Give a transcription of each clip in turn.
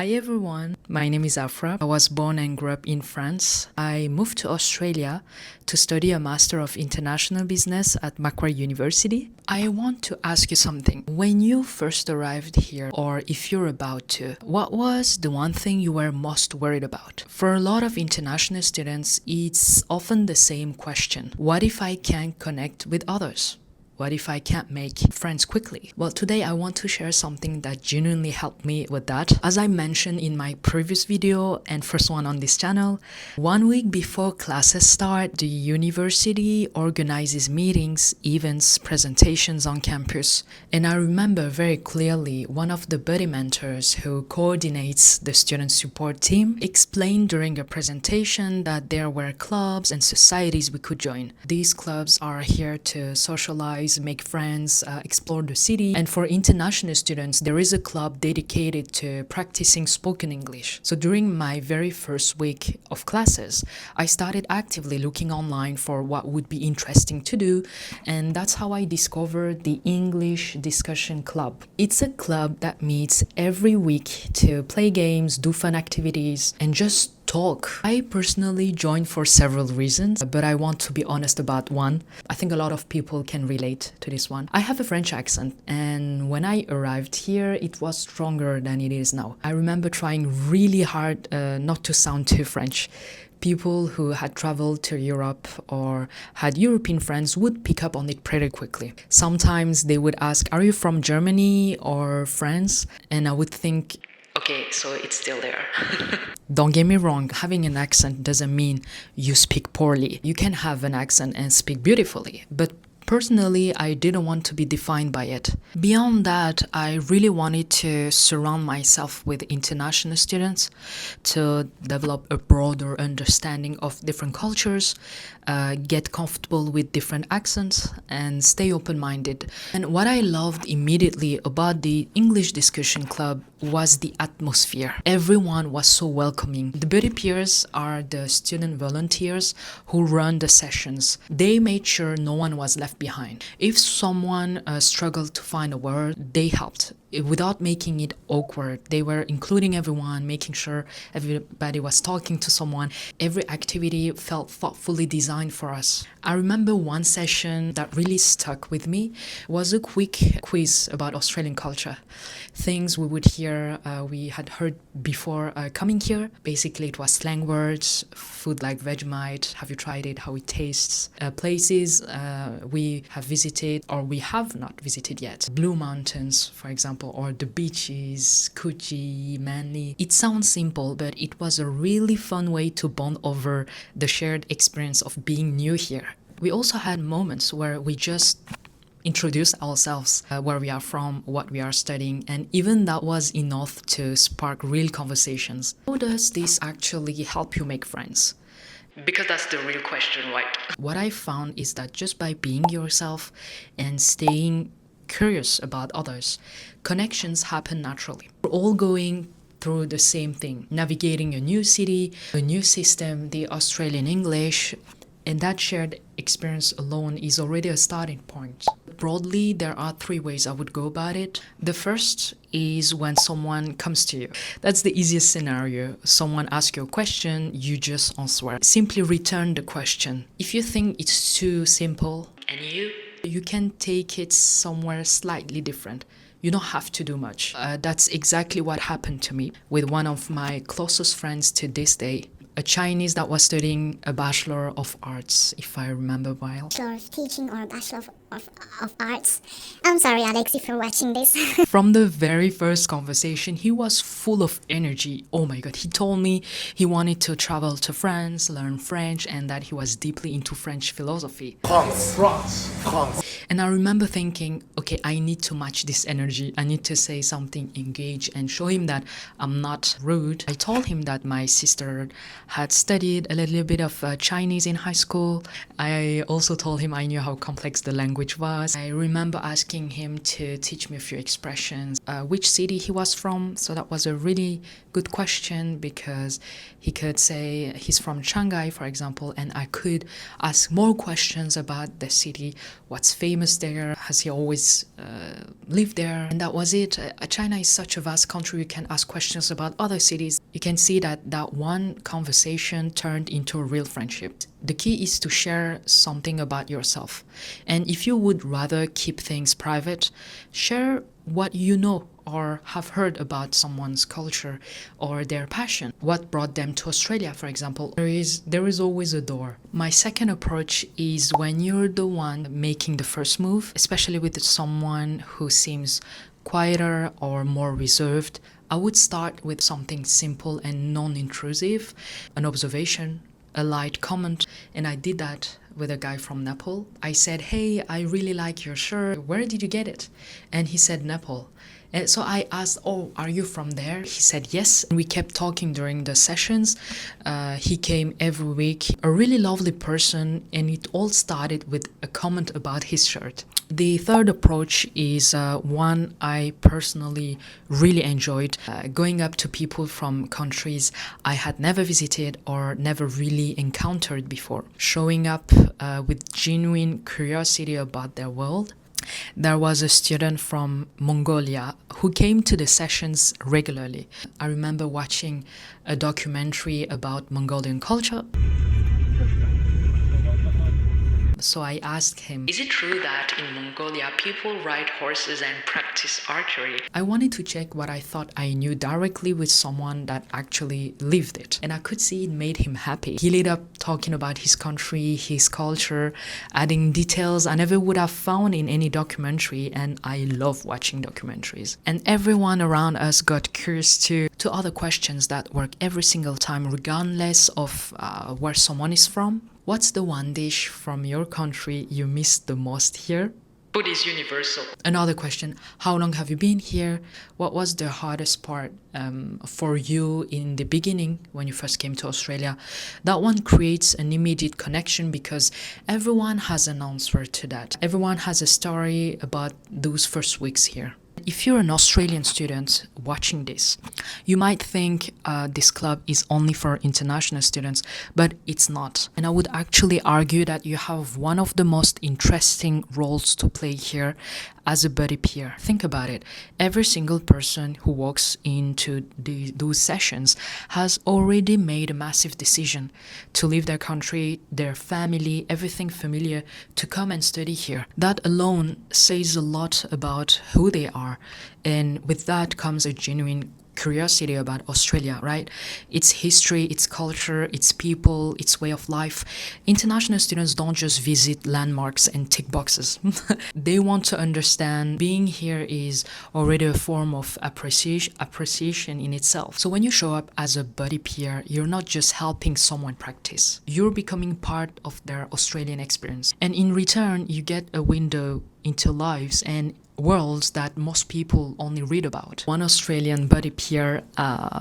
Hi everyone, my name is Afra. I was born and grew up in France. I moved to Australia to study a Master of International Business at Macquarie University. I want to ask you something. When you first arrived here, or if you're about to, what was the one thing you were most worried about? For a lot of international students, it's often the same question. What if I can't connect with others? What if I can't make friends quickly? Well, today I want to share something that genuinely helped me with that. As I mentioned in my previous video and first one on this channel, 1 week before classes start, the university organizes meetings, events, presentations on campus. And I remember very clearly one of the buddy mentors who coordinates the student support team explained during a presentation that there were clubs and societies we could join. These clubs are here to socialize, make friends, explore the city. And for international students, there is a club dedicated to practicing spoken English. So during my very first week of classes, I started actively looking online for what would be interesting to do. And that's how I discovered the English Discussion Club. It's a club that meets every week to play games, do fun activities, and just talk. I personally joined for several reasons, but I want to be honest about one. I think a lot of people can relate to this one. I have a French accent, and when I arrived here, it was stronger than it is now. I remember trying really hard not to sound too French. People who had traveled to Europe or had European friends would pick up on it pretty quickly. Sometimes they would ask, "Are you from Germany or France?" And I would think, okay, so it's still there. Don't get me wrong, having an accent doesn't mean you speak poorly. You can have an accent and speak beautifully, but personally, I didn't want to be defined by it. Beyond that, I really wanted to surround myself with international students to develop a broader understanding of different cultures, get comfortable with different accents, and stay open-minded. And what I loved immediately about the English Discussion Club was the atmosphere. Everyone was so welcoming. The buddy peers are the student volunteers who run the sessions. They made sure no one was left behind. If someone struggled to find a word, they helped. Without making it awkward, they were including everyone, making sure everybody was talking to someone. Every activity felt thoughtfully designed for us. I remember one session that really stuck with me was a quick quiz about Australian culture. Things we would hear, we had heard before coming here. Basically, it was slang words, food like Vegemite, have you tried it, how it tastes, places we have visited or we have not visited yet. Blue Mountains, for example, or the beaches, Coogee, Manly. It sounds simple, but it was a really fun way to bond over the shared experience of being new here. We also had moments where we just introduce ourselves, where we are from, what we are studying, and even that was enough to spark real conversations. How does this actually help you make friends? Because that's the real question, right? What I found is that just by being yourself and staying curious about others, connections happen naturally. We're all going through the same thing, navigating a new city, a new system, the Australian English, and that shared experience alone is already a starting point. Broadly, there are 3 ways I would go about it. The first is when someone comes to you. That's the easiest scenario. Someone asks you a question, you just answer. Simply return the question. If you think it's too simple, and you can take it somewhere slightly different. You don't have to do much. That's exactly what happened to me with one of my closest friends to this day. A Chinese that was studying a Bachelor of Arts, if I remember well. Bachelor of Teaching or Bachelor of Arts. I'm sorry, Alex, if you're watching this. From the very first conversation, he was full of energy. Oh my God, he told me he wanted to travel to France, learn French, and that he was deeply into French philosophy. France. And I remember thinking, okay, I need to match this energy. I need to say something engaged and show him that I'm not rude. I told him that my sister had studied a little bit of Chinese in high school. I also told him I knew how complex the language was. I remember asking him to teach me a few expressions, which city he was from. So that was a really good question because he could say he's from Shanghai, for example, and I could ask more questions about the city, what's famous famous there? Has he always lived there? And that was it. China is such a vast country. You can ask questions about other cities. You can see that one conversation turned into a real friendship. The key is to share something about yourself. And if you would rather keep things private, share what you know or have heard about someone's culture or their passion. What brought them to Australia, for example. There is always a door. My second approach is when you're the one making the first move, especially with someone who seems quieter or more reserved. I would start with something simple and non-intrusive, an observation, a light comment, and I did that with a guy from Nepal. I said, "Hey, I really like your shirt. Where did you get it?" And he said, "Nepal." And so I asked, "Oh, are you from there?" He said yes. And we kept talking during the sessions. He came every week, a really lovely person, and it all started with a comment about his shirt. The third approach is one I personally really enjoyed, going up to people from countries I had never visited or never really encountered before, showing up with genuine curiosity about their world. There was a student from Mongolia who came to the sessions regularly. I remember watching a documentary about Mongolian culture. So I asked him, "Is it true that in Mongolia people ride horses and practice archery?" I wanted to check what I thought I knew directly with someone that actually lived it. And I could see it made him happy. He lit up talking about his country, his culture, adding details I never would have found in any documentary, and I love watching documentaries. And everyone around us got curious to other questions that work every single time, regardless of where someone is from. What's the one dish from your country you miss the most here? Food is universal. Another question, how long have you been here? What was the hardest part for you in the beginning when you first came to Australia? That one creates an immediate connection because everyone has an answer to that. Everyone has a story about those first weeks here. If you're an Australian student watching this, you might think this club is only for international students, but it's not. And I would actually argue that you have one of the most interesting roles to play here as a buddy peer. Think about it. Every single person who walks into those sessions has already made a massive decision to leave their country, their family, everything familiar, to come and study here. That alone says a lot about who they are. And with that comes a genuine curiosity about Australia, right? Its history, its culture, its people, its way of life. International students don't just visit landmarks and tick boxes. They want to understand being here is already a form of appreciation in itself. So when you show up as a buddy peer, you're not just helping someone practice. You're becoming part of their Australian experience. And in return, you get a window into lives and worlds that most people only read about. One Australian buddy peer,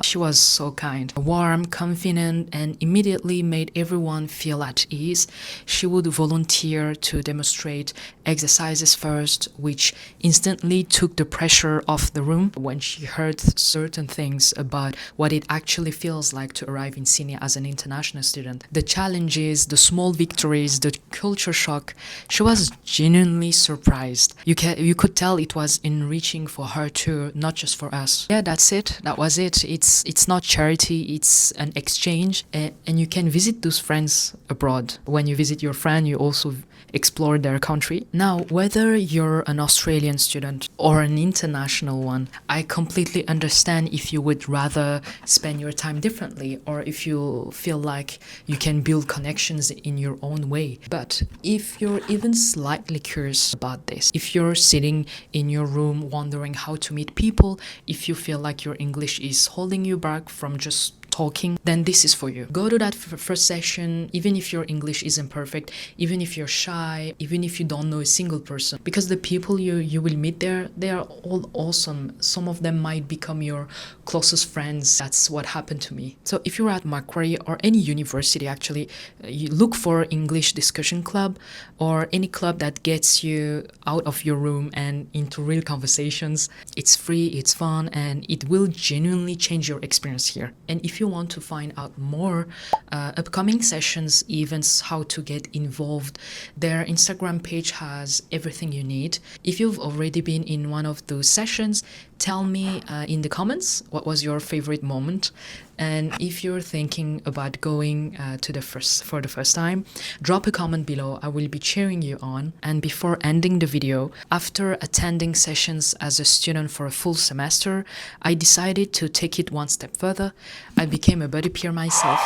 she was so kind, warm, confident, and immediately made everyone feel at ease. She would volunteer to demonstrate exercises first, which instantly took the pressure off the room when she heard certain things about what it actually feels like to arrive in Sydney as an international student. The challenges, the small victories, the culture shock, she was genuinely surprised. You could tell it was enriching for her too, not just for us. Yeah, that's it. That was it. It's not charity, it's an exchange, and you can visit those friends abroad. When you visit your friend, you also explore their country. Now, whether you're an Australian student or an international one, I completely understand if you would rather spend your time differently or if you feel like you can build connections in your own way. But if you're even slightly curious about this, if you're sitting in your room wondering how to meet people, if you feel like your English is holding you back from just talking, then this is for you. Go to that first session, even if your English isn't perfect, even if you're shy, even if you don't know a single person, because the people you will meet there, they are all awesome. Some of them might become your closest friends. That's what happened to me. So if you're at Macquarie or any university, actually, you look for English discussion club or any club that gets you out of your room and into real conversations. It's free, it's fun, and it will genuinely change your experience here. And if if you want to find out more upcoming sessions, events, how to get involved, their Instagram page has everything you need. If you've already been in one of those sessions, tell me in the comments what was your favorite moment. And if you're thinking about going for the first time, drop a comment below. I will be cheering you on. And before ending the video, after attending sessions as a student for a full semester, I decided to take it one step further. I became a buddy peer myself.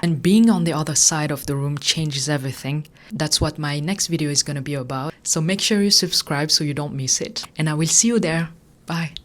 And being on the other side of the room changes everything. That's what my next video is going to be about. So make sure you subscribe so you don't miss it. And I will see you there. Bye.